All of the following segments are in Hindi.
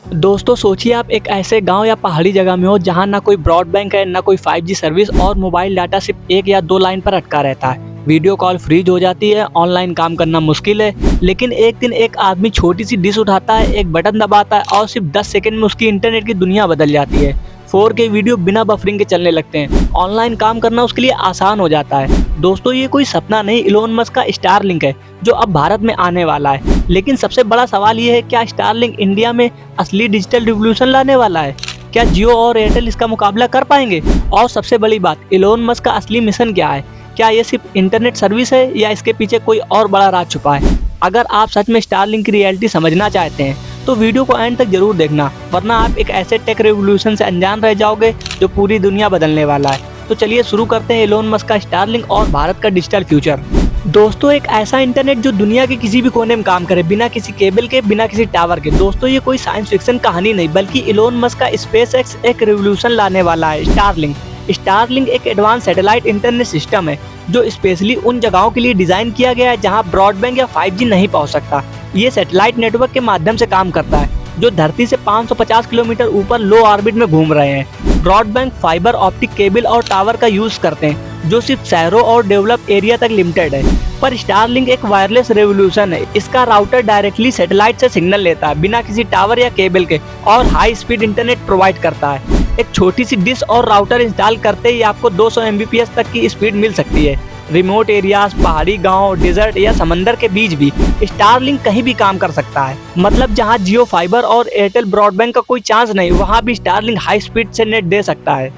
दोस्तों सोचिए आप एक ऐसे गांव या पहाड़ी जगह में हो जहां ना कोई ब्रॉडबैंड है ना कोई 5G सर्विस और मोबाइल डाटा सिर्फ एक या दो लाइन पर अटका रहता है। वीडियो कॉल फ्रीज हो जाती है, ऑनलाइन काम करना मुश्किल है। लेकिन एक दिन एक आदमी छोटी सी डिश उठाता है, एक बटन दबाता है और सिर्फ 10 सेकंड में उसकी इंटरनेट की दुनिया बदल जाती है। 4K वीडियो बिना बफरिंग के चलने लगते हैं, ऑनलाइन काम करना उसके लिए आसान हो जाता है। दोस्तों ये कोई सपना नहीं, इलोन मस्क का स्टारलिंक है जो अब भारत में आने वाला है। लेकिन सबसे बड़ा सवाल ये है, क्या स्टारलिंक इंडिया में असली डिजिटल रिवॉल्यूशन लाने वाला है? क्या जियो और एयरटेल इसका मुकाबला कर पाएंगे? और सबसे बड़ी बात, इलोन मस्क का असली मिशन क्या है? क्या ये सिर्फ इंटरनेट सर्विस है या इसके पीछे कोई और बड़ा राज छुपा है? अगर आप सच में स्टारलिंक की रियलिटी समझना चाहते हैं तो वीडियो को एंड तक जरूर देखना, वरना आप एक ऐसे टेक रेवोल्यूशन से अनजान रह जाओगे जो पूरी दुनिया बदलने वाला है। तो चलिए शुरू करते हैं इलोन मस्क का स्टारलिंक और भारत का डिजिटल फ्यूचर। दोस्तों एक ऐसा इंटरनेट जो दुनिया के किसी भी कोने में काम करे, बिना किसी केबल के, बिना किसी टावर के। दोस्तों ये कोई साइंस फिक्शन कहानी नहीं, बल्कि इलोन मस्क का स्पेसएक्स एक रिवॉल्यूशन लाने वाला है, स्टारलिंक। स्टारलिंक एक एडवांस सैटेलाइट इंटरनेट सिस्टम है जो स्पेशली उन जगहों के लिए डिजाइन किया गया है जहां ब्रॉडबैंड या 5G नहीं पहुंच सकता। ये सैटेलाइट नेटवर्क के माध्यम से काम करता है जो धरती से 550 किलोमीटर ऊपर लो ऑर्बिट में घूम रहे हैं। ब्रॉडबैंड फाइबर ऑप्टिक केबल और टावर का यूज करते हैं जो सिर्फ शहरों और डेवलप एरिया तक लिमिटेड है। पर स्टारलिंक एक वायरलेस रेवोल्यूशन है। इसका राउटर डायरेक्टली सैटेलाइट से सिग्नल लेता है बिना किसी टावर या केबल के और हाई स्पीड इंटरनेट प्रोवाइड करता है। एक छोटी सी डिश और राउटर इंस्टॉल करते ही आपको 200 Mbps तक की स्पीड मिल सकती है। रिमोट एरियाज, पहाड़ी गांव, डेजर्ट या समंदर के बीच भी स्टारलिंक कहीं भी काम कर सकता है। मतलब जहां जियो फाइबर और एयरटेल ब्रॉडबैंड का कोई चांस नहीं, वहां भी स्टारलिंक हाई स्पीड से नेट दे सकता है।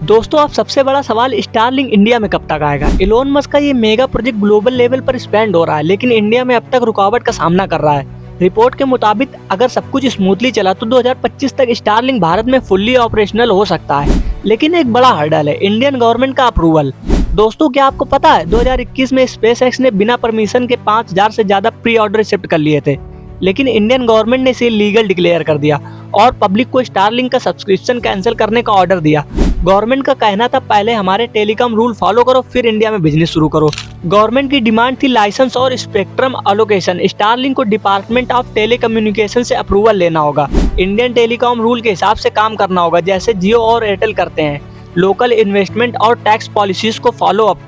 दोस्तों अब सबसे बड़ा सवाल, स्टारलिंक इंडिया में कब तक आएगा? इलोन मस्क का ये मेगा प्रोजेक्ट ग्लोबल लेवल पर स्पेंड हो रहा है, लेकिन इंडिया में अब तक रुकावट का सामना कर रहा है। रिपोर्ट के मुताबिक अगर सब कुछ स्मूथली चला तो 2025 तक स्टारलिंक भारत में फुल्ली ऑपरेशनल हो सकता है। लेकिन एक बड़ा हर्डल है, इंडियन गवर्नमेंट का अप्रूवल। दोस्तों क्या आपको पता है 2021 में स्पेसएक्स ने बिना परमिशन के 5000 से ज्यादा प्री ऑर्डर एक्सेप्ट कर लिए थे, लेकिन इंडियन गवर्नमेंट ने इसे लीगल डिक्लेयर कर दिया और पब्लिक को स्टारलिंक का सब्सक्रिप्शन कैंसिल करने का ऑर्डर दिया। गवर्नमेंट का कहना था पहले हमारे टेलीकॉम रूल फॉलो करो फिर इंडिया में बिजनेस शुरू करो। गवर्नमेंट की डिमांड थी लाइसेंस और स्पेक्ट्रम अलोकेशन। स्टारलिंक को डिपार्टमेंट ऑफ टेलीकम्युनिकेशन से अप्रूवल लेना होगा, इंडियन टेलीकॉम रूल के हिसाब से काम करना होगा जैसे जियो और एयरटेल करते हैं। लोकल इन्वेस्टमेंट और टैक्स पॉलिसीज को फॉलो अप,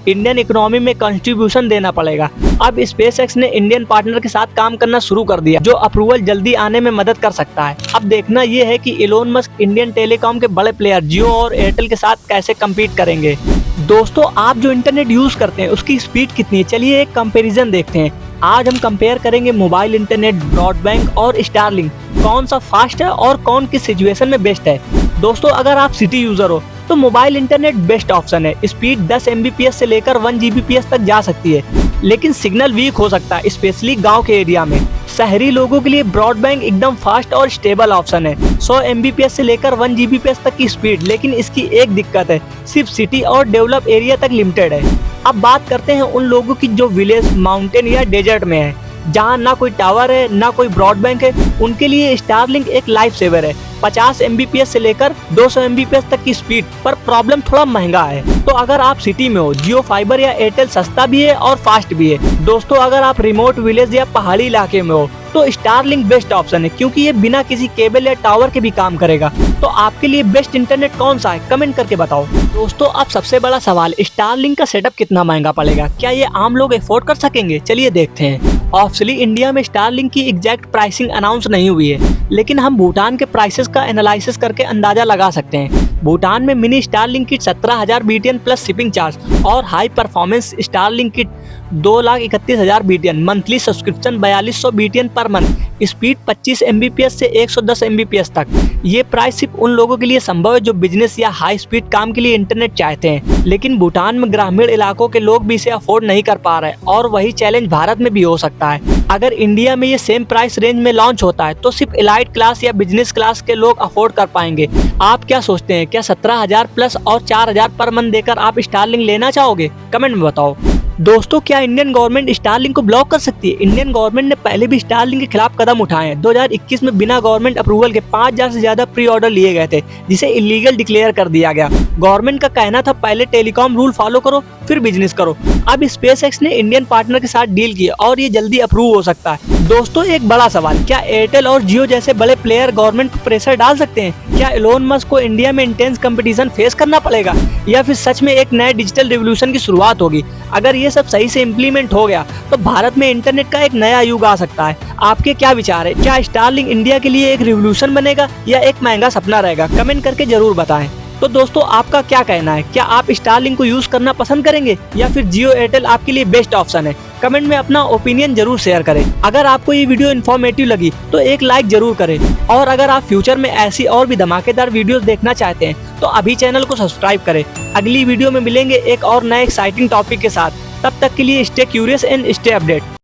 इंडियन इकोनॉमी में कंट्रीब्यूशन देना पड़ेगा। अब स्पेसएक्स ने इंडियन पार्टनर के साथ काम करना शुरू कर दिया जो अप्रूवल जल्दी आने में मदद कर सकता है। अब देखना ये है कि इलोन मस्क इंडियन टेलीकॉम के बड़े प्लेयर जियो और एयरटेल के साथ कैसे कम्पीट करेंगे। दोस्तों आप जो इंटरनेट यूज करते हैं उसकी स्पीड कितनी है, चलिए एक कंपैरिजन देखते हैं। आज हम कंपेयर करेंगे मोबाइल इंटरनेट, ब्रॉडबैंड और स्टारलिंक, कौन सा फास्ट है और कौन किस सिचुएशन में बेस्ट है। दोस्तों अगर आप सिटी यूजर हो तो मोबाइल इंटरनेट बेस्ट ऑप्शन है। स्पीड 10 Mbps से लेकर 1 Gbps तक जा सकती है, लेकिन सिग्नल वीक हो सकता है स्पेशली गांव के एरिया में। शहरी लोगों के लिए ब्रॉडबैंड एकदम फास्ट और स्टेबल ऑप्शन है, 100 Mbps से लेकर 1 Gbps तक की स्पीड। लेकिन इसकी एक दिक्कत है, सिर्फ सिटी और डेवलप एरिया तक लिमिटेड है। अब बात करते हैं उन लोगों की जो विलेज, माउंटेन या डेजर्ट में है, जहां ना कोई टावर है ना कोई ब्रॉडबैंड है। उनके लिए स्टारलिंक एक लाइफ सेवर है, 50 Mbps से लेकर 200 Mbps तक की स्पीड। पर प्रॉब्लम थोड़ा महंगा है। तो अगर आप सिटी में हो, जियो फाइबर या एयरटेल सस्ता भी है और फास्ट भी है। दोस्तों अगर आप रिमोट विलेज या पहाड़ी इलाके में हो तो स्टारलिंक बेस्ट ऑप्शन है, क्योंकि ये बिना किसी केबल या टावर के भी काम करेगा। तो आपके लिए बेस्ट इंटरनेट कौन सा है, कमेंट करके बताओ। दोस्तों अब सबसे बड़ा सवाल, स्टारलिंक का सेटअप कितना महंगा पड़ेगा? क्या ये आम लोग अफोर्ड कर सकेंगे? चलिए देखते हैं। ऑफिशियली इंडिया में स्टारलिंक की एग्जैक्ट प्राइसिंग अनाउंस नहीं हुई है, लेकिन हम भूटान के प्राइसेस का एनालिसिस करके अंदाजा लगा सकते हैं। भूटान में mini Starlink kit 17,000 BTN plus shipping charge और high performance Starlink kit 2,31,000 BTN, monthly subscription 4200 BTN per month, speed 25 Mbps से 110 Mbps तक। ये प्राइस सिर्फ उन लोगों के लिए संभव है जो बिजनेस या हाई स्पीड काम के लिए इंटरनेट चाहते हैं। लेकिन भूटान में ग्रामीण इलाकों के लोग भी इसे अफोर्ड नहीं कर पा रहे और वही चैलेंज भारत में भी हो सकता है। अगर इंडिया में ये सेम प्राइस रेंज में लॉन्च होता है तो सिर्फ एलाइट क्लास या बिजनेस क्लास के लोग अफोर्ड कर पाएंगे। आप क्या सोचते हैं, क्या 17,000 प्लस और 4,000 पर मंथ देकर आप स्टारलिंक लेना चाहोगे? कमेंट में बताओ। दोस्तों, क्या इंडियन गवर्नमेंट स्टारलिंक को ब्लॉक कर सकती है? इंडियन गवर्नमेंट ने पहले भी स्टारलिंक के खिलाफ कदम उठाए हैं। 2021 में बिना गवर्नमेंट अप्रूवल के 5000 से ज्यादा प्री ऑर्डर लिए गए थे, जिसे इलीगल डिक्लेयर कर दिया गया। गवर्नमेंट का कहना था पहले टेलीकॉम रूल फॉलो करो, फिर बिजनेस करो। अब स्पेसएक्स ने इंडियन पार्टनर के साथ डील की और ये जल्दी अप्रूव हो सकता है। दोस्तों, एक बड़ा सवाल, क्या एयरटेल और जियो जैसे बड़े प्लेयर गवर्नमेंट पर प्रेशर डाल सकते हैं? क्या एलोन मस्क को इंडिया में इंटेंस कंपटीशन फेस करना पड़ेगा, या फिर सच में एक नए डिजिटल रिवॉल्यूशन की शुरुआत होगी? अगर ये सब सही से इम्प्लीमेंट हो गया तो भारत में इंटरनेट का एक नया युग आ सकता है। आपके क्या विचार है? क्या स्टारलिंक इंडिया के लिए एक रिवॉल्यूशन बनेगा या एक महंगा सपना रहेगा? कमेंट करके जरूर बताएं। तो दोस्तों, आपका क्या कहना है? क्या आप स्टारलिंक को यूज करना पसंद करेंगे या फिर जियो एयरटेल आपके लिए बेस्ट ऑप्शन है? कमेंट में अपना ओपिनियन जरूर शेयर करें। अगर आपको ये वीडियो इन्फॉर्मेटिव लगी तो एक लाइक जरूर करें, और अगर आप फ्यूचर में ऐसी और भी धमाकेदार वीडियोस देखना चाहते हैं तो अभी चैनल को सब्सक्राइब करें। अगली वीडियो में मिलेंगे एक और नए एक्साइटिंग टॉपिक के साथ। तब तक के लिए stay curious and stay update.